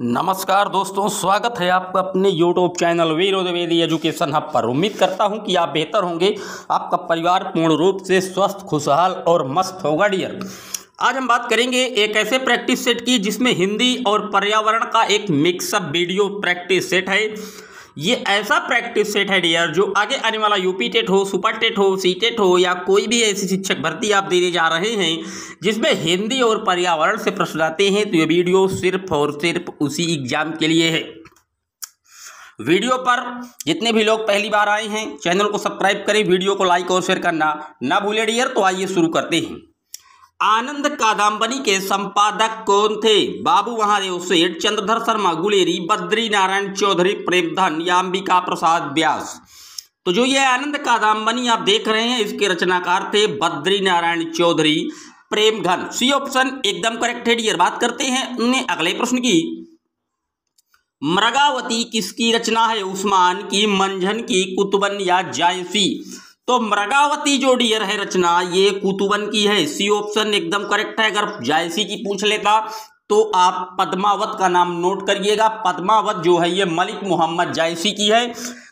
नमस्कार दोस्तों, स्वागत है आपका अपने YouTube चैनल वीर द्विवेदी एजुकेशन हब पर। उम्मीद करता हूं कि आप बेहतर होंगे, आपका परिवार पूर्ण रूप से स्वस्थ, खुशहाल और मस्त होगा डियर। आज हम बात करेंगे एक ऐसे प्रैक्टिस सेट की जिसमें हिंदी और पर्यावरण का एक मिक्सअप वीडियो प्रैक्टिस सेट है। ये ऐसा प्रैक्टिस सेट है डियर जो आगे आने वाला यूपी टेट हो, सुपर टेट हो, सी टेट हो या कोई भी ऐसी शिक्षक भर्ती आप देने जा रहे हैं जिसमें हिंदी और पर्यावरण से प्रश्न आते हैं, तो ये वीडियो सिर्फ और सिर्फ उसी एग्जाम के लिए है। वीडियो पर जितने भी लोग पहली बार आए हैं चैनल को सब्सक्राइब करें, वीडियो को लाइक और शेयर करना ना भूलें डियर। तो आइए शुरू करते हैं। आनंद कादंबनी के संपादक कौन थे? बाबू महादेव सेठ, चंद्रधर शर्मा गुलेरी, बद्री नारायण चौधरी प्रेमधन या अंबिका प्रसाद व्यास। तो जो ये आनंद कादंबनी आप देख रहे हैं इसके रचनाकार थे बद्री नारायण चौधरी प्रेमधन। सी ऑप्शन एकदम करेक्ट है डियर। बात करते हैं उन्हें अगले प्रश्न की। मृगावती किसकी रचना है? उस्मान की, मंझन की, कुतुबन या जायसी? तो मृगावती जो डियर है रचना ये कुतुबन की है। सी ऑप्शन एकदम करेक्ट है। अगर जायसी की पूछ लेता तो आप पद्मावत का नाम नोट करिएगा। पद्मावत जो है ये मलिक मोहम्मद जायसी की है।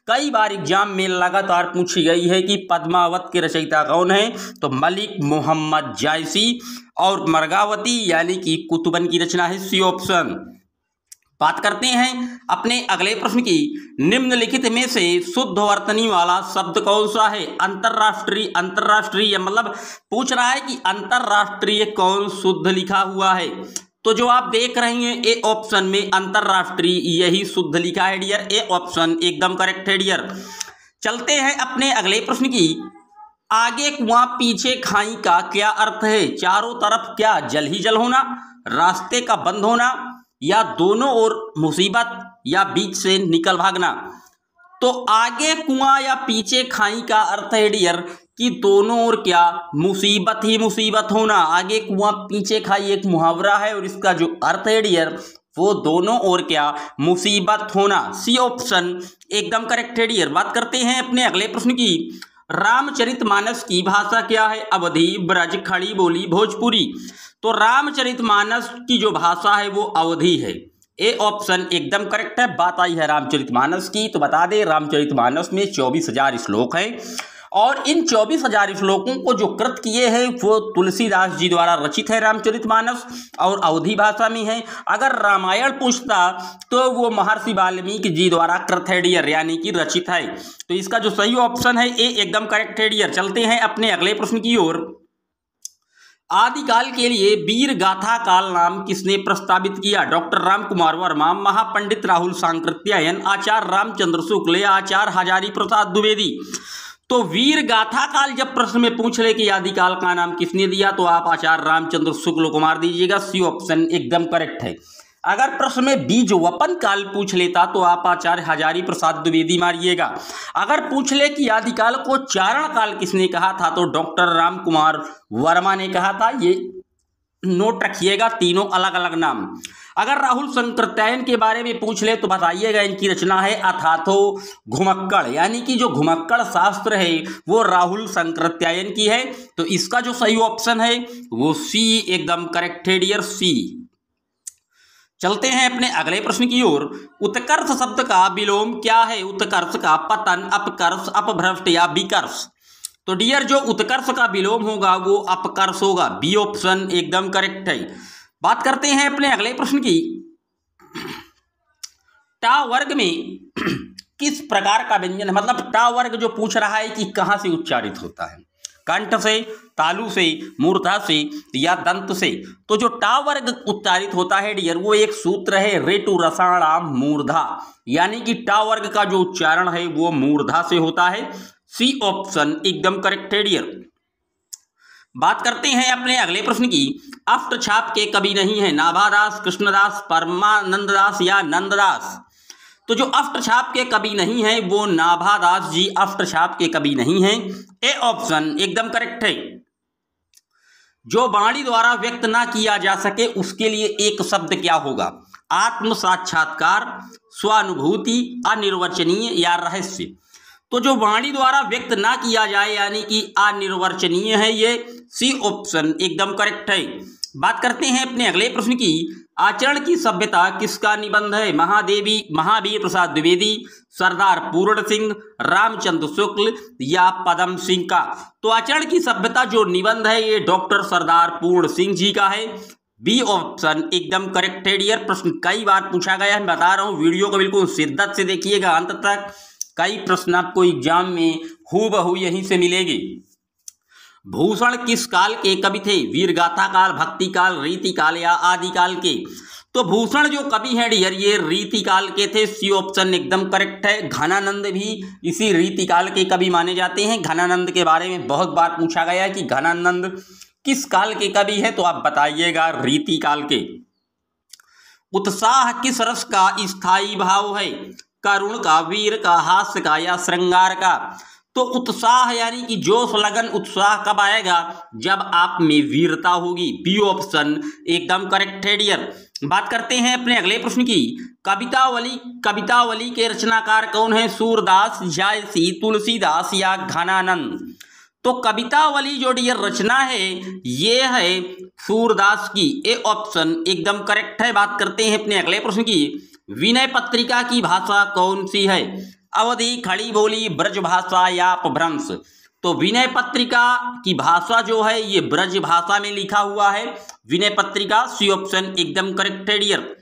कई बार एग्जाम में लगातार पूछी गई है कि पद्मावत के रचयिता कौन है, तो मलिक मोहम्मद जायसी। और मृगावती यानी कि कुतुबन की रचना है। C option. बात करते हैं अपने अगले प्रश्न की। निम्नलिखित में से शुद्ध वर्तनी वाला शब्द कौन सा है? अंतरराष्ट्रीय, अंतरराष्ट्रीय मतलब पूछ रहा है कि अंतरराष्ट्रीय कौन शुद्ध लिखा हुआ है। तो जो आप देख रहे हैं ए ऑप्शन में अंतरराष्ट्रीय यही शुद्ध लिखा है डियर। ए ऑप्शन एकदम करेक्ट है डियर। चलते हैं अपने अगले प्रश्न की। आगे कुआं पीछे खाई का क्या अर्थ है? चारों तरफ क्या जल ही जल होना, रास्ते का बंद होना या दोनों ओर मुसीबत या बीच से निकल भागना? तो आगे कुआं या पीछे खाई का अर्थ है डियर कि दोनों ओर क्या मुसीबत ही मुसीबत होना। आगे कुआं पीछे खाई एक मुहावरा है और इसका जो अर्थ है डियर वो दोनों ओर क्या मुसीबत होना। सी ऑप्शन एकदम करेक्ट है डियर। बात करते हैं अपने अगले प्रश्न की। रामचरितमानस की भाषा क्या है? अवधी, ब्रज, खड़ी बोली, भोजपुरी? तो रामचरितमानस की जो भाषा है वो अवधी है। ए ऑप्शन एकदम करेक्ट है। बात आई है रामचरितमानस की तो बता दें रामचरितमानस में 24,000 श्लोक हैं और इन 24,000 श्लोकों को जो कृत किए हैं वो तुलसीदास जी द्वारा रचित है रामचरितमानस और अवधी भाषा में है। अगर रामायण पूछता तो वो महर्षि वाल्मीकि जी द्वारा कृत है डियर यानी कि रचित है। तो इसका जो सही ऑप्शन है ए एकदम करेक्ट है डियर। चलते हैं अपने अगले प्रश्न की ओर। आदिकाल के लिए वीर गाथा काल नाम किसने प्रस्तावित किया? डॉक्टर रामकुमार वर्मा, महापंडित राहुल सांकृत्यायन, आचार्य रामचंद्र शुक्ल या आचार्य हजारी प्रसाद द्विवेदी? तो वीर गाथा काल जब प्रश्न में पूछ ले कि आदिकाल का नाम किसने दिया तो आप आचार्य रामचंद्र शुक्ल को मार दीजिएगा। सी ऑप्शन एकदम करेक्ट है। अगर प्रश्न में बीज वपन काल पूछ लेता तो आप आचार्य हजारी प्रसाद द्विवेदी मारिएगा। अगर पूछ ले कि आदिकाल को चारण काल किसने कहा था तो डॉक्टर रामकुमार वर्मा ने कहा था। ये नोट रखिएगा, तीनों अलग अलग नाम। अगर राहुल सांकृत्यायन के बारे में पूछ ले तो बताइएगा इनकी रचना है अथाथो घुमक्कड़ यानी कि जो घुमक्कड़ शास्त्र है वो राहुल सांकृत्यायन की है। तो इसका जो सही ऑप्शन है वो सी एकदम करेक्ट है डियर। सी। चलते हैं अपने अगले प्रश्न की ओर। उत्कर्ष शब्द का विलोम क्या है? उत्कर्ष का पतन, अपकर्ष, अपभ्रष्ट या विकर्ष? तो डियर जो उत्कर्ष का विलोम होगा वो अपकर्ष होगा। बी ऑप्शन एकदम करेक्ट है। बात करते हैं अपने अगले प्रश्न की। टा वर्ग में किस प्रकार का व्यंजन, मतलब टा वर्ग जो पूछ रहा है कि कहां से उच्चारित होता है? कंठ से, तालु से, मूर्धा से या दंत से? तो जो टा वर्ग उच्चारित होता है डियर वो एक सूत्र है रेटु रसाणाम मूर्धा यानी कि टा वर्ग का जो उच्चारण है वो मूर्धा से होता है। सी ऑप्शन एकदम करेक्ट है डियर। बात करते हैं अपने अगले प्रश्न की। अष्ट छाप के कवि नहीं है? नाभादास, कृष्णदास, परमानंददास या नंददास? तो जो अष्ट छाप के कवि नहीं है वो नाभादास जी अष्ट छाप के कवि नहीं हैं। ए ऑप्शन एकदम करेक्ट है। जो वाणी द्वारा व्यक्त ना किया जा सके उसके लिए एक शब्द क्या होगा? आत्म साक्षात्कार, स्वानुभूति, अनिर्वचनीय या रहस्य? तो जो वाणी द्वारा व्यक्त ना किया जाए यानी कि अनिर्वचनीय है ये। सी ऑप्शन एकदम करेक्ट है। बात करते हैं अपने अगले प्रश्न की। आचरण की सभ्यता किसका निबंध है? महावीर प्रसाद द्विवेदी, सरदार पूर्ण सिंह, रामचंद्र शुक्ल या पदम सिंह का? तो आचरण की सभ्यता जो निबंध है ये डॉक्टर सरदार पूर्ण सिंह जी का है। बी ऑप्शन एकदम करेक्ट है डियर। प्रश्न कई बार पूछा गया है, बता रहा हूं, वीडियो को बिल्कुल शिद्दत से देखिएगा अंत तक। कई प्रश्न आपको एग्जाम में हूबहू यहीं से मिलेंगे। भूषण किस काल के कवि थे? वीरगाथा काल, भक्ति काल, रीति काल या आदि काल के? तो भूषण जो कवि हैं डियर ये रीति काल के थे। सी ऑप्शन एकदम करेक्ट है। घनानंद भी इसी रीति काल के कवि माने जाते हैं। घनानंद के बारे में बहुत बार पूछा गया है कि घनानंद किस काल के कवि है, तो आप बताइएगा रीति काल के। उत्साह किस रस का स्थायी भाव है? करुण का, वीर का, हास्य का या श्रृंगार का? तो उत्साह यानी कि जोश, लगन, उत्साह कब आएगा? जब आप में वीरता होगी। बी ऑप्शन एकदम करेक्ट है डियर। बात करते हैं अपने अगले प्रश्न की। कवितावली के रचनाकार कौन है? सूरदास, जायसी, तुलसीदास या घनानंद? तो कवितावली जो डियर रचना है ये है सूरदास की। ए ऑप्शन एकदम करेक्ट है। बात करते हैं अपने अगले प्रश्न की। विनय पत्रिका की भाषा कौन सी है? अवधी, खड़ी बोली, ब्रज भाषा या अपभ्रंश? तो विनय पत्रिका की भाषा जो है ये ब्रज भाषा में लिखा हुआ है विनय पत्रिका। सी ऑप्शन एकदम करेक्ट है डियर।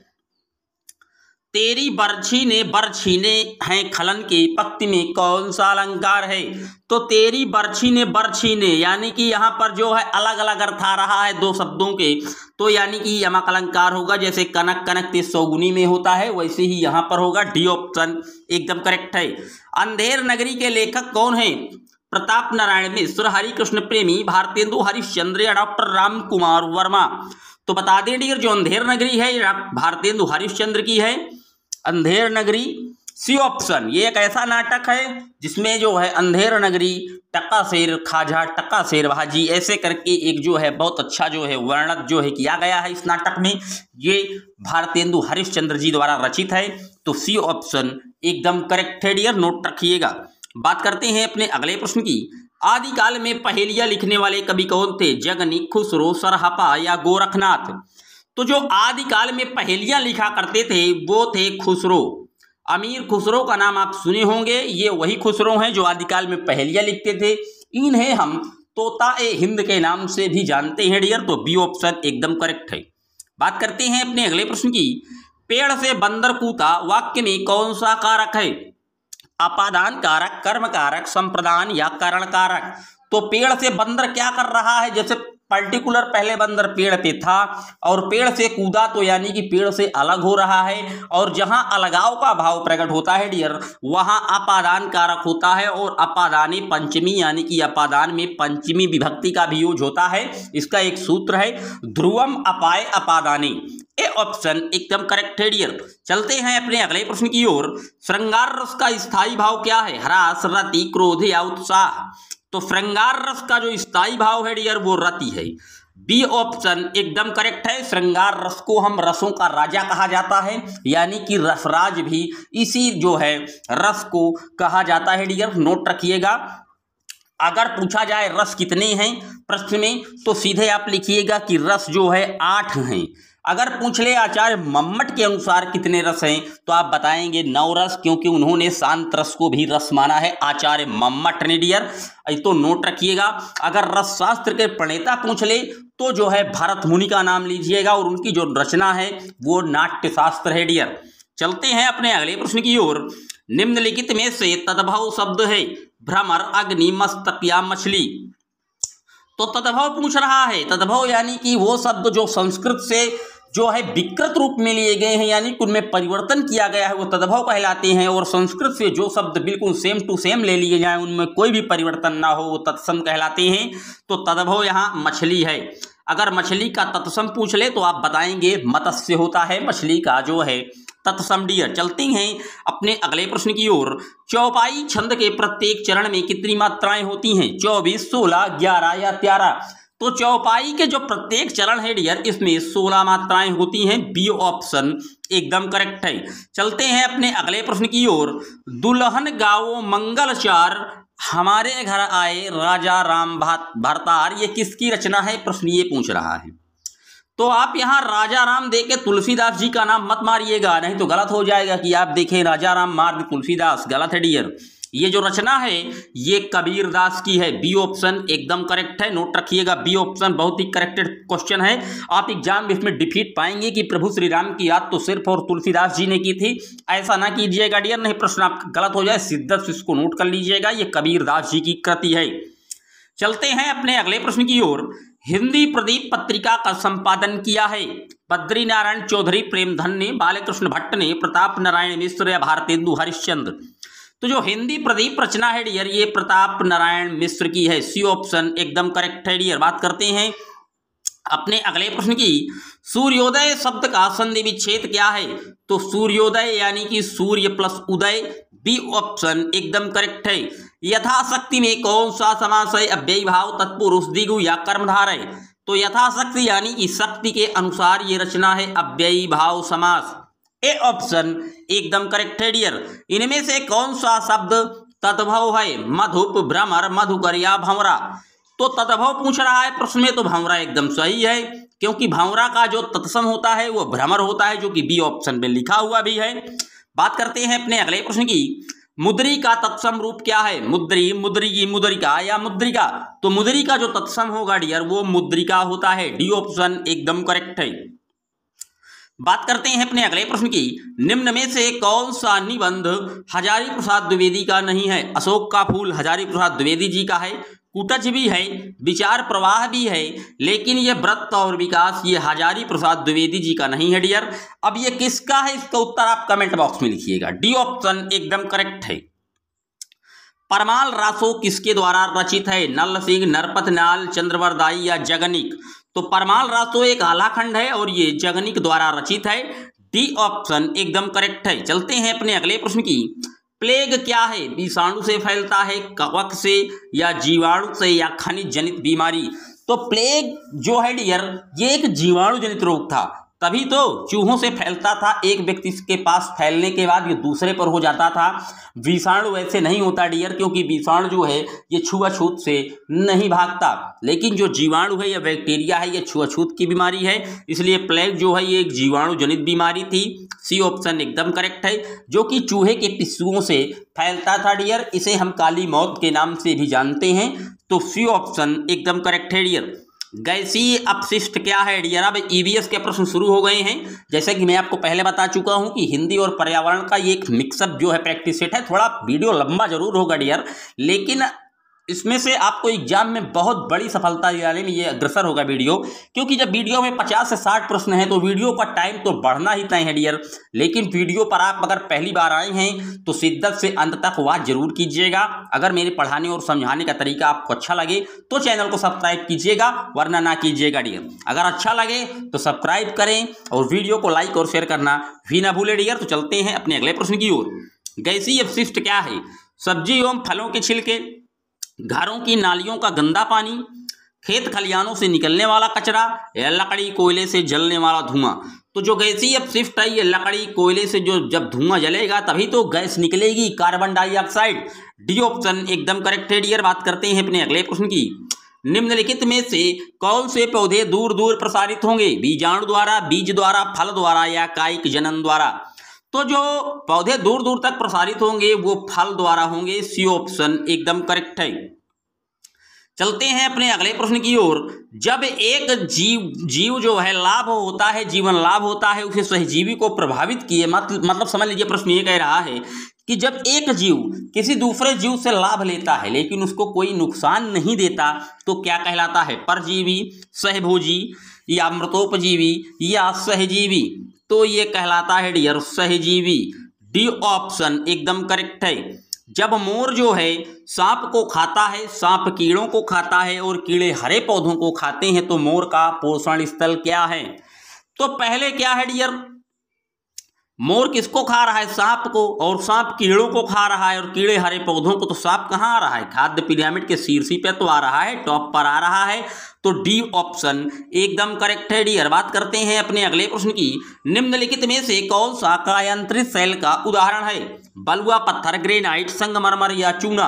तेरी बरछी ने बर छीने हैं खलन के पंक्ति में कौन सा अलंकार है? तो तेरी बरछी ने बर छीने यानी कि यहाँ पर जो है अलग अलग अर्थ आ रहा है दो शब्दों के, तो यानी कि यमक अलंकार होगा। जैसे कनक कनक ते सौगुनी में होता है वैसे ही यहाँ पर होगा। डी ऑप्शन एकदम करेक्ट है। अंधेर नगरी के लेखक कौन है? प्रताप नारायण मिश्र, हरिकृष्ण प्रेमी, भारतेंदु हरिश्चंद्र या डॉक्टर राम कुमार वर्मा? तो बता दें डियर जो अंधेर नगरी है भारतेंदु हरिश्चंद्र की है अंधेर नगरी। सी ऑप्शन ये एक ऐसा नाटक है जिसमें जो है अंधेर नगरी, टक्का शेर खाजा, टक्का शेर भाजी ऐसे करके एक जो है बहुत अच्छा जो है वर्णन जो है किया गया है इस नाटक में। ये भारतेंदु हरिश्चंद्र जी द्वारा रचित है। तो सी ऑप्शन एकदम करेक्ट है डियर, नोट रखिएगा। बात करते हैं अपने अगले प्रश्न की। आदिकाल में पहेलियां लिखने वाले कवि कौन थे? जगनी, खुसरो, सरहपा या गोरखनाथ? तो जो आदिकाल में पहेलियां लिखा करते थे वो थे खुसरो। अमीर खुसरो का नाम आप सुने होंगे। ये वही खुसरो हैं जो आदिकाल में पहेलियां लिखते थे। इन्हें हम तोता-ए हिंद के नाम से भी जानते हैं डियर। तो बी ऑप्शन एकदम करेक्ट है। बात करते हैं अपने अगले प्रश्न की। पेड़ से बंदर कूदा वाक्य में कौन सा कारक है? अपादान कारक, कर्म कारक, संप्रदान या करण कारक? तो पेड़ से बंदर क्या कर रहा है? जैसे पर्टिकुलर पहले बंदर पेड़ पे था और पेड़ से कूदा तो यानी कि पेड़ से अलग हो रहा है, और जहां अलगाव का भाव प्रकट होता है डियर वहां अपादान कारक होता है। और अपादाने पंचमी यानी कि अपादान में पंचमी विभक्ति का भी यूज होता है। इसका एक सूत्र है ध्रुवम अपाय अपादाने। ए ऑप्शन एकदम करेक्ट है डियर। चलते हैं अपने अगले प्रश्न की ओर। श्रृंगार रस का स्थायी भाव क्या है? ह्रास, रति, क्रोध या उत्साह? तो श्रृंगार रस का जो स्थायी भाव है डियर वो रति है। बी ऑप्शन एकदम करेक्ट है। श्रृंगार रस को हम रसों का राजा कहा जाता है, यानी कि रसराज भी इसी जो है रस को कहा जाता है डियर, नोट रखिएगा। अगर पूछा जाए रस कितने हैं प्रश्न में तो सीधे आप लिखिएगा कि रस जो है 8 हैं। अगर पूछ ले आचार्य मम्मट के अनुसार कितने रस हैं तो आप बताएंगे 9 रस, क्योंकि उन्होंने शांत रस को भी रस माना है आचार्य मम्मट ने डियर, तो नोट रखिएगा। अगर रस शास्त्र के प्रणेता पूछ ले तो जो है भरत मुनि का नाम लीजिएगा और उनकी जो रचना है वो नाट्य शास्त्र है डियर। चलते हैं अपने अगले प्रश्न की ओर। निम्नलिखित में से तद्भव शब्द है भ्रमर, अग्नि, मस्तक या मछली? तो तद्भव पूछ रहा है। तद्भव यानी कि वो शब्द जो संस्कृत से जो है विकृत रूप में लिए गए हैं, यानी कि उनमें परिवर्तन किया गया है, वो तद्भव कहलाते हैं। और संस्कृत से जो शब्द बिल्कुल सेम टू सेम ले लिए जाएं, उनमें कोई भी परिवर्तन ना हो, वो तत्सम कहलाते हैं। तो तद्भव यहाँ मछली है। अगर मछली का तत्सम पूछ ले तो आप बताएंगे मत्स्य होता है मछली का जो है तत्सम डियर। चलते हैं अपने अगले प्रश्न की ओर। चौपाई छंद के प्रत्येक चरण में कितनी मात्राएं होती हैं? 24, 16, 11 या 13? तो चौपाई के जो प्रत्येक चरण है डियर इसमें 16 मात्राएं होती हैं। बी ऑप्शन एकदम करेक्ट है। चलते हैं अपने अगले प्रश्न की ओर। दुल्हन गाओ मंगलचार हमारे घर आए राजा राम भरतार, ये किसकी रचना है? प्रश्न ये पूछ रहा है। तो आप यहाँ राजा राम दे के तुलसीदास जी का नाम मत मारिएगा, नहीं तो गलत हो जाएगा कि आप देखें राजा राम मार दे तुलसीदास, गलत है डियर। ये जो रचना है ये कबीरदास की है। बी ऑप्शन एकदम करेक्ट है, नोट रखिएगा, बी ऑप्शन बहुत ही करेक्टेड क्वेश्चन है। आप एग्जाम में इसमें डिफीट पाएंगे कि प्रभु श्री राम की याद तो सिर्फ और तुलसीदास जी ने की थी, ऐसा ना कीजिएगा डियर, नहीं प्रश्न आपका गलत हो जाए। शिद्दत से इसको नोट कर लीजिएगा, ये कबीरदास जी की कृति है। चलते हैं अपने अगले प्रश्न की ओर। हिंदी प्रदीप पत्रिका का संपादन किया है बद्री नारायण चौधरी प्रेमधन ने, बालकृष्ण भट्ट ने, प्रताप नारायण मिश्र या भारतेंदु हरिश्चंद्र। तो जो हिंदी प्रदीप रचना है डियर ये प्रताप नारायण मिश्र की है। सी ऑप्शन एकदम करेक्ट है डियर। बात करते हैं अपने अगले प्रश्न की। सूर्योदय शब्द का संधि विच्छेद क्या है? तो सूर्योदय यानी कि सूर्य प्लस उदय, बी ऑप्शन एकदम करेक्ट है। यथाशक्ति में कौन सा समास है? अव्ययी भाव, तत्पुरुष, द्विगु या कर्मधारय? तो यथाशक्ति यानी कि शक्ति के अनुसार ये रचना है अव्ययी भाव समास, ए ऑप्शन एकदम करेक्ट है डियर। इनमें से कौन सा शब्द तद्भव है? मधुप, भ्रमर, मधुकर या भंवरा? तो तद्भव पूछ रहा है प्रश्न में, तो भंवरा एकदम सही है, क्योंकि भंवरा का जो तत्सम होता है वो भ्रमर होता है, जो कि बी ऑप्शन में लिखा हुआ भी है। बात करते हैं अपने अगले प्रश्न की। मुद्री का तत्सम रूप क्या है? मुद्री, मुद्रिकी, मुद्रिका या मुद्रिका? तो मुद्री का जो तत्सम होगा डियर वो मुद्रिका होता है, डी ऑप्शन एकदम करेक्ट है। बात करते हैं अपने अगले प्रश्न की। निम्न में से कौन सा निबंध हजारी प्रसाद द्विवेदी का नहीं है? अशोक का फूल हजारी प्रसाद द्विवेदी जी का है, कुटज भी है, विचार प्रवाह भी है, लेकिन यह व्रत और विकास ये हजारी प्रसाद द्विवेदी जी का नहीं है डियर। अब ये किसका है? इसका उत्तर आप कमेंट बॉक्स में लिखिएगा, डी ऑप्शन एकदम करेक्ट है। परमाल रासो किसके द्वारा रचित है? नल सिंह, नरपत नाल, चंद्रवरदाई या जगनिक? तो परमाल रासो एक आलाखंड है और ये जगनिक द्वारा रचित है, डी ऑप्शन एकदम करेक्ट है। चलते हैं अपने अगले प्रश्न की। प्लेग क्या है? विषाणु से फैलता है, कवक से या जीवाणु से या खनिज जनित बीमारी? तो प्लेग जो है डियर ये एक जीवाणु जनित रोग था, तभी तो चूहों से फैलता था, एक व्यक्ति के पास फैलने के बाद ये दूसरे पर हो जाता था। विषाणु वैसे नहीं होता डियर, क्योंकि विषाणु जो है ये छुआछूत से नहीं भागता, लेकिन जो जीवाणु है या बैक्टीरिया है ये छुआछूत की बीमारी है, इसलिए प्लेग जो है ये एक जीवाणु जनित बीमारी थी। सी ऑप्शन एकदम करेक्ट है, जो कि चूहे के पिस्सुओं से फैलता था डियर, इसे हम काली मौत के नाम से भी जानते हैं, तो सी ऑप्शन एकदम करेक्ट है डियर। गैसीय अपशिष्ट क्या है डियर? अब ईवीएस के प्रश्न शुरू हो गए हैं। जैसे कि मैं आपको पहले बता चुका हूं कि हिंदी और पर्यावरण का ये एक मिक्सअप जो है प्रैक्टिस सेट है, थोड़ा वीडियो लंबा जरूर होगा डियर, लेकिन इसमें से आपको एग्जाम में बहुत बड़ी सफलता दिलाने में ये अग्रसर होगा वीडियो, क्योंकि जब वीडियो में 50 से 60 प्रश्न हैं तो वीडियो का टाइम तो बढ़ना ही तय है डियर। लेकिन वीडियो पर आप अगर पहली बार आए हैं तो शिद्दत से अंत तक वॉच जरूर कीजिएगा। अगर मेरे पढ़ाने और समझाने का तरीका आपको अच्छा लगे तो चैनल को सब्सक्राइब कीजिएगा, वरना ना कीजिएगा डियर। अगर अच्छा लगे तो सब्सक्राइब करें और वीडियो को लाइक और शेयर करना भी ना भूलें डियर। तो चलते हैं अपने अगले प्रश्न की ओर। गैसीय अपशिष्ट क्या है? सब्जी एवं फलों के छिलके, घरों की नालियों का गंदा पानी, खेत खलियानों से निकलने वाला कचरा या लकड़ी कोयले से जलने वाला धुआं? तो जो गैसीय अपशिष्ट है ये लकड़ी कोयले से जो जब धुआं जलेगा तभी तो गैस निकलेगी, कार्बन डाइऑक्साइड, डी ऑप्शन एकदम करेक्ट है डियर। बात करते हैं अपने अगले प्रश्न की। निम्नलिखित में से कौन से पौधे दूर दूर प्रसारित होंगे? बीजाणु द्वारा, बीज द्वारा, फल द्वारा या कायिक जनन द्वारा? तो जो पौधे दूर दूर तक प्रसारित होंगे वो फल द्वारा होंगे, सी ऑप्शन एकदम करेक्ट है। चलते हैं अपने अगले प्रश्न की ओर। जब एक जीव जो है लाभ होता है, जीवन लाभ होता है, उसे सहजीवी को प्रभावित किए, मतलब समझ लीजिए प्रश्न ये कह रहा है कि जब एक जीव किसी दूसरे जीव से लाभ लेता है लेकिन उसको कोई नुकसान नहीं देता तो क्या कहलाता है? परजीवी, सहभोजी या मृतोपजीवी या सहजीवी? तो ये कहलाता है डियर सहजीवी, डी ऑप्शन एकदम करेक्ट है। जब मोर जो है सांप को खाता है, सांप कीड़ों को खाता है और कीड़े हरे पौधों को खाते हैं, तो मोर का पोषण स्थल क्या है? तो पहले क्या है डियर? मोर किसको खा रहा है? सांप को, और सांप कीड़ों को खा रहा है और कीड़े हरे पौधों को, तो सांप कहाँ आ रहा है? खाद्य पिरामिड के शीर्ष पे तो आ रहा है, टॉप पर आ रहा है, तो डी ऑप्शन एकदम करेक्ट है डियर। बात करते हैं अपने अगले प्रश्न की। निम्नलिखित में से कौन सा कायांतरित सेल का उदाहरण है? बलुआ, पत्थर, ग्रेनाइट, संगमरमर या चूना?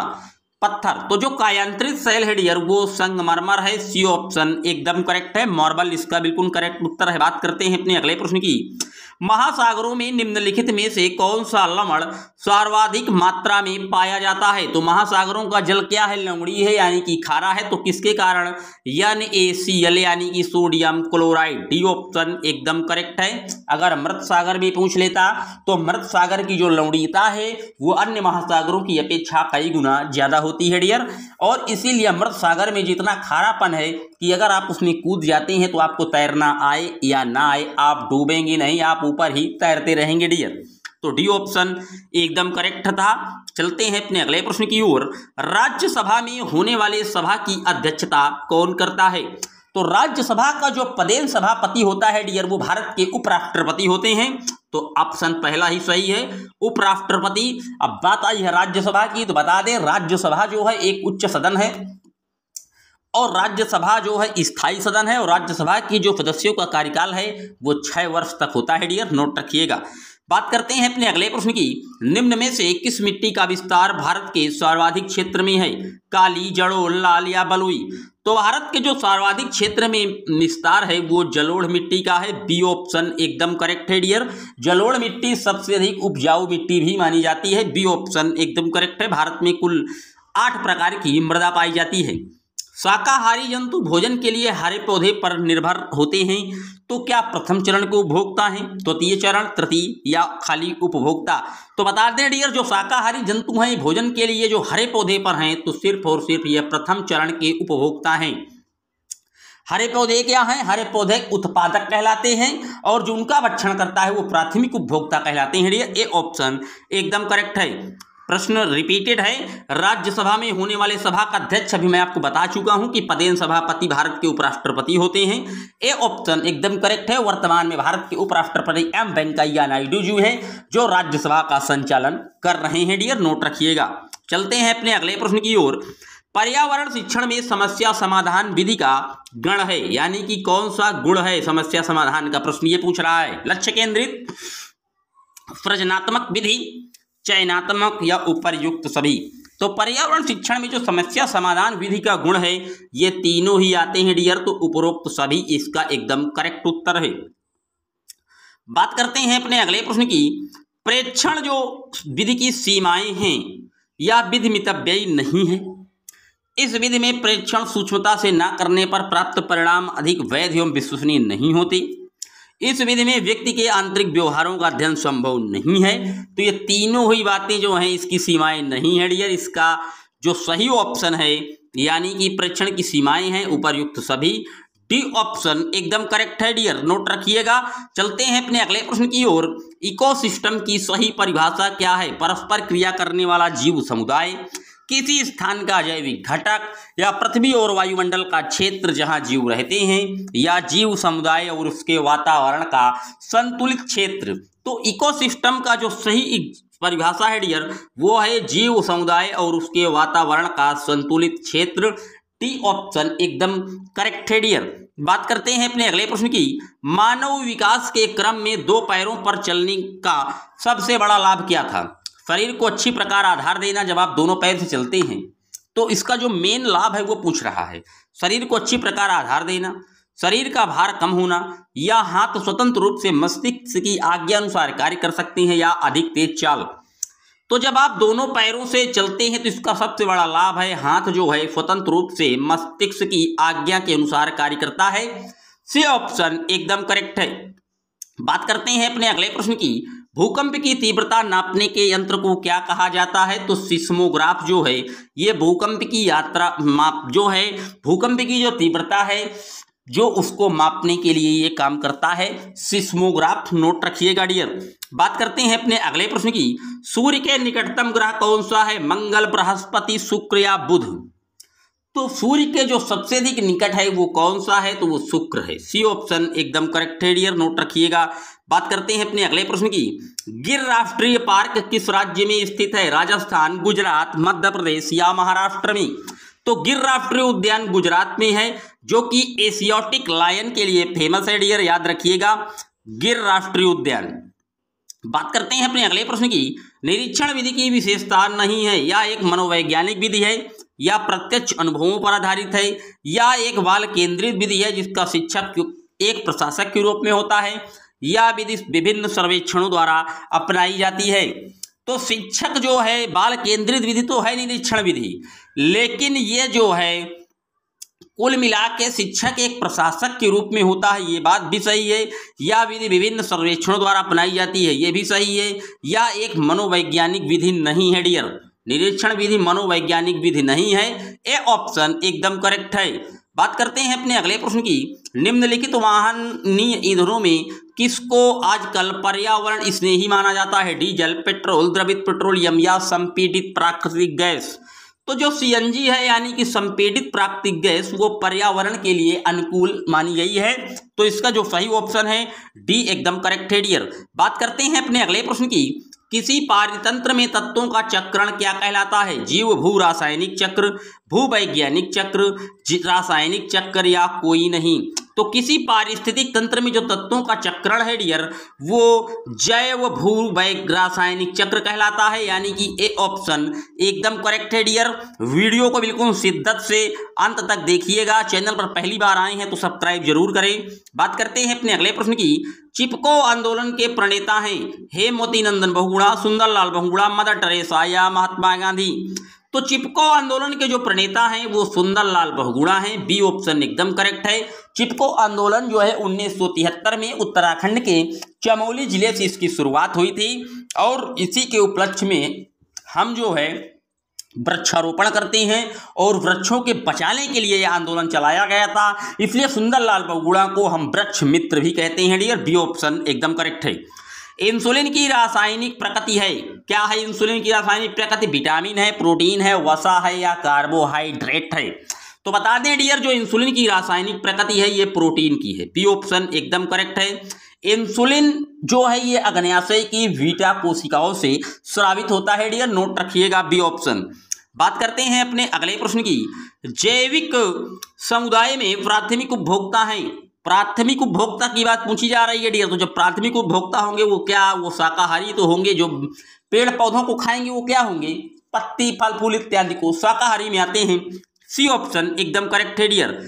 पत्थर। तो जो कायांतरित शैल है डियर वो संगमरमर है, सी ऑप्शन एकदम करेक्ट है। मार्बल इसका बिल्कुल करेक्ट उत्तर है। बात करते हैं अपने अगले प्रश्न की। महासागरों में निम्नलिखित में से कौन सा लवण सर्वाधिक मात्रा में पाया जाता है? तो महासागरों का जल क्या है? लवणीय है यानी कि खारा है। तो किसके कारण? NaCl यानी कि सोडियम क्लोराइड। डी ऑप्शन एकदम करेक्ट है। अगर मृत सागर में पूछ लेता तो मृत सागर की जो लवणीयता है वो अन्य महासागरों की अपेक्षा कई गुना ज्यादा होती है डियर, और इसीलिए मृत सागर में जितना खारापन है कि अगर आप उसमें कूद जाते हैं तो आपको तैरना आए या ना आए आप डूबेंगे नहीं, आप ऊपर ही तैरते रहेंगे डियर। तो डी ऑप्शन एकदम करेक्ट था। चलते हैं अपने अगले प्रश्न की ओर। राज्यसभा में होने वाले सभा की अध्यक्षता कौन करता है? तो राज्यसभा का जो पदेन सभापति होता है डियर वो भारत के उपराष्ट्रपति होते हैं। तो ऑप्शन पहला ही सही है, उपराष्ट्रपति। अब बात आई है राज्यसभा की, तो बता दें राज्यसभा जो है एक उच्च सदन है और राज्यसभा जो है स्थायी सदन है, और राज्यसभा की जो सदस्यों का कार्यकाल है वो 6 वर्ष तक होता है डियर, नोट रखिएगा। बात करते हैं अपने अगले प्रश्न की। निम्न में से किस मिट्टी का विस्तार भारत के सर्वाधिक क्षेत्र में है? काली, जलोढ़, लाल या बलुई? तो भारत के जो सर्वाधिक क्षेत्र में विस्तार है वो जलोढ़ मिट्टी का है। बी ऑप्शन एकदम करेक्ट है डियर। जलोढ़ मिट्टी सबसे अधिक उपजाऊ मिट्टी भी मानी जाती है। बी ऑप्शन एकदम करेक्ट है। भारत में कुल 8 प्रकार की मृदा पाई जाती है। शाकाहारी जंतु भोजन के लिए हरे पौधे पर निर्भर होते हैं। तो क्या प्रथम चरण को उपभोक्ता हैं, द्वितीय चरण, तृतीय या खाली उपभोक्ता? तो बता दें डियर जो शाकाहारी जंतु हैं भोजन के लिए जो हरे पौधे पर हैं तो सिर्फ और सिर्फ ये प्रथम चरण के उपभोक्ता हैं। हरे पौधे क्या हैं? हरे पौधे उत्पादक कहलाते हैं और जो उनका भक्षण करता है वो प्राथमिक उपभोक्ता कहलाते हैं डियर। ए ऑप्शन एकदम करेक्ट है। प्रश्न रिपीटेड है। राज्यसभा में होने वाले सभा का अध्यक्ष अभी मैं आपको बता चुका हूं कि पदेन सभापति भारत के उपराष्ट्रपति होते हैं। ए ऑप्शन एकदम करेक्ट है। वर्तमान में भारत के उपराष्ट्रपति एम वेंकैया नायडू जी हैं जो राज्यसभा का संचालन कर रहे हैं डियर, नोट रखिएगा। चलते हैं अपने अगले प्रश्न की ओर। पर्यावरण शिक्षण में समस्या समाधान विधि का गण है, यानी कि कौन सा गुण है समस्या समाधान का? प्रश्न ये पूछ रहा है। लक्ष्य केंद्रित, सृजनात्मक विधि, चयनात्मक या उपर्युक्त सभी? तो पर्यावरण शिक्षण में जो समस्या समाधान विधि का गुण है ये तीनों ही आते हैं डियर, तो उपरोक्त सभी इसका एकदम करेक्ट उत्तर है। बात करते हैं अपने अगले प्रश्न की। प्रेक्षण जो विधि की सीमाएं हैं या विधि मितव्ययी नहीं है। इस विधि में प्रेक्षण सूक्ष्मता से न करने पर प्राप्त परिणाम अधिक वैध एवं विश्वसनीय नहीं होते। इस विधि में व्यक्ति के आंतरिक व्यवहारों का अध्ययन संभव नहीं है। तो ये तीनों ही बातें जो हैं इसकी सीमाएं नहीं है डियर। इसका जो सही ऑप्शन है यानी कि प्रेक्षण की सीमाएं हैं उपर्युक्त सभी। डी ऑप्शन एकदम करेक्ट है डियर, नोट रखिएगा। चलते हैं अपने अगले प्रश्न की ओर। इकोसिस्टम की सही परिभाषा क्या है? परस्पर क्रिया करने वाला जीव समुदाय, किसी स्थान का जैविक घटक, या पृथ्वी और वायुमंडल का क्षेत्र जहां जीव रहते हैं, या जीव समुदाय और उसके वातावरण का संतुलित क्षेत्र। तो इकोसिस्टम का जो सही परिभाषा है डियर वो है जीव समुदाय और उसके वातावरण का संतुलित क्षेत्र। टी ऑप्शन एकदम करेक्ट है डियर। बात करते हैं अपने अगले प्रश्न की। मानव विकास के क्रम में 2 पैरों पर चलने का सबसे बड़ा लाभ क्या था? शरीर को अच्छी प्रकार आधार देना। जब आप दोनों पैर से चलते हैं तो इसका जो मेन लाभ है वो पूछ रहा है। शरीर को अच्छी प्रकार आधार देना, शरीर का भार कम होना, या हाथ स्वतंत्र रूप से मस्तिष्क की आज्ञा अनुसार कार्य कर सकते हैं, या अधिक तेज चाल। तो जब आप दोनों पैरों से चलते हैं तो इसका सबसे बड़ा लाभ है हाथ जो है स्वतंत्र रूप से मस्तिष्क की आज्ञा के अनुसार कार्य करता है। सी ऑप्शन एकदम करेक्ट है। बात करते हैं अपने अगले प्रश्न की। भूकंप की तीव्रता नापने के यंत्र को क्या कहा जाता है? तो सिस्मोग्राफ जो है ये भूकंप की यात्रा माप जो है भूकंप की जो तीव्रता है जो उसको मापने के लिए ये काम करता है, सिस्मोग्राफ, नोट रखिएगा डियर। बात करते हैं अपने अगले प्रश्न की। सूर्य के निकटतम ग्रह कौन सा है? मंगल, बृहस्पति, शुक्र या बुध? तो सूर्य के जो सबसे अधिक निकट है वो कौन सा है? तो वो शुक्र है। सी ऑप्शन एकदम करेक्ट है डियर, नोट रखिएगा। बात करते हैं अपने अगले प्रश्न की। गिर राष्ट्रीय पार्क किस राज्य में स्थित है? राजस्थान, गुजरात, मध्य प्रदेश या महाराष्ट्र में? तो गिर राष्ट्रीय उद्यान गुजरात में है जो कि एशियाटिक लायन के लिए फेमस है डियर, याद रखिएगा गिर राष्ट्रीय उद्यान। बात करते हैं अपने अगले प्रश्न की। निरीक्षण विधि की विशेषता नहीं है, या एक मनोवैज्ञानिक विधि है, या प्रत्यक्ष अनुभवों पर आधारित है, या एक बाल केंद्रित विधि है जिसका शिक्षक एक प्रशासक के रूप में होता है, या विधि विभिन्न सर्वेक्षणों द्वारा अपनाई जाती है। तो शिक्षक जो है बाल केंद्रित विधि तो है निरीक्षण विधि, लेकिन ये जो है कुल मिला के शिक्षक एक प्रशासक के रूप में होता है, ये बात भी सही है। या विधि विभिन्न सर्वेक्षणों द्वारा अपनाई जाती है, ये भी सही है। या एक मनोवैज्ञानिक विधि नहीं है डियर, निरीक्षण विधि मनोवैज्ञानिक विधि नहीं है। ए ऑप्शन एकदम करेक्ट है। बात करते हैं अपने अगले प्रश्न की। निम्नलिखित वाहनीय ईंधनों में किसको आजकल पर्यावरण स्नेही माना जाता है? डीजल, पेट्रोल, द्रवित पेट्रोलियम या संपीडित प्राकृतिक गैस। तो जो सीएनजी है यानी कि संपीडित प्राकृतिक गैस वो पर्यावरण के लिए अनुकूल मानी गई है। तो इसका जो सही ऑप्शन है डी एकदम करेक्ट है डियर। बात करते हैं अपने अगले प्रश्न की। किसी पारतंत्र में तत्वों का चक्रण क्या कहलाता है? जीव भू रासायनिक चक्र, भूवैज्ञानिक चक्र, रासायनिक चक्र या कोई नहीं। तो किसी पारिस्थितिक तंत्र में जो तत्वों का चक्रण है डियर वो जैव भू रासायनिक चक्र कहलाता है, यानी कि ए ऑप्शन एकदम करेक्ट है डियर। वीडियो को बिल्कुल शिद्दत से अंत तक देखिएगा। चैनल पर पहली बार आए हैं तो सब्सक्राइब जरूर करें। बात करते हैं अपने अगले प्रश्न की। चिपको आंदोलन के प्रणेता हैं हेमवती नंदन बहुगुणा, सुंदरलाल बहुगुणा, मदर टेरेसा या महात्मा गांधी। तो चिपको आंदोलन के जो प्रणेता हैं वो सुंदरलाल बहुगुणा हैं, बी ऑप्शन एकदम करेक्ट है। चिपको आंदोलन जो है 1973 में उत्तराखंड के चमोली जिले से इसकी शुरुआत हुई थी और इसी के उपलक्ष्य में हम जो है वृक्षारोपण करते हैं और वृक्षों के बचाने के लिए यह आंदोलन चलाया गया था, इसलिए सुंदरलाल बहुगुणा को हम वृक्ष मित्र भी कहते हैं डियर। बी ऑप्शन एकदम करेक्ट है। इंसुलिन की रासायनिक प्रकृति है, क्या है इंसुलिन की रासायनिक प्रकृति? विटामिन है, प्रोटीन है, वसा है या कार्बोहाइड्रेट है? तो बता दें डियर जो इंसुलिन की रासायनिक प्रकृति है ये प्रोटीन की है, बी ऑप्शन एकदम करेक्ट है। इंसुलिन जो है ये अग्न्याशय की बीटा कोशिकाओं से स्रावित होता है डियर, नोट रखिएगा, बी ऑप्शन। बात करते हैं अपने अगले प्रश्न की। जैविक समुदाय में प्राथमिक उपभोक्ता हैं, प्राथमिक उपभोक्ता की बात पूछी जा रही है डियर। तो जब प्राथमिक उपभोक्ता होंगे वो क्या, वो शाकाहारी तो होंगे, जो पेड़ पौधों को खाएंगे वो क्या होंगे? पत्ती फल फूल इत्यादि को शाकाहारी में आते हैं, सी ऑप्शन एकदम करेक्ट है डियर।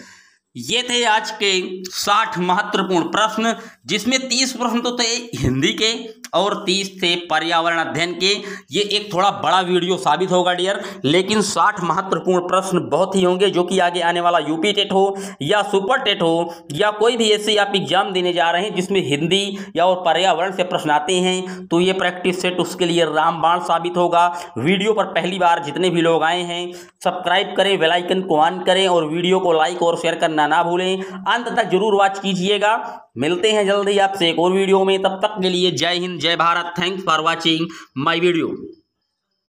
ये थे आज के 60 महत्वपूर्ण प्रश्न, जिसमें 30 प्रश्न तो थे हिंदी के और 30 थे पर्यावरण अध्ययन के। ये एक थोड़ा बड़ा वीडियो साबित होगा डियर, लेकिन 60 महत्वपूर्ण प्रश्न बहुत ही होंगे जो कि आगे आने वाला यूपी टेट हो या सुपर टेट हो या कोई भी ऐसे आप एग्जाम देने जा रहे हैं जिसमें हिंदी या और पर्यावरण से प्रश्न आते हैं, तो ये प्रैक्टिस सेट उसके लिए रामबाण साबित होगा। वीडियो पर पहली बार जितने भी लोग आए हैं सब्सक्राइब करें, बेल आइकन को ऑन करें और वीडियो को लाइक और शेयर करना ना भूलें। अंत तक जरूर वॉच कीजिएगा। मिलते हैं जल्दी आपसे एक और वीडियो में, तब तक के लिए जय हिंद जय Bharat. Thanks for watching my video.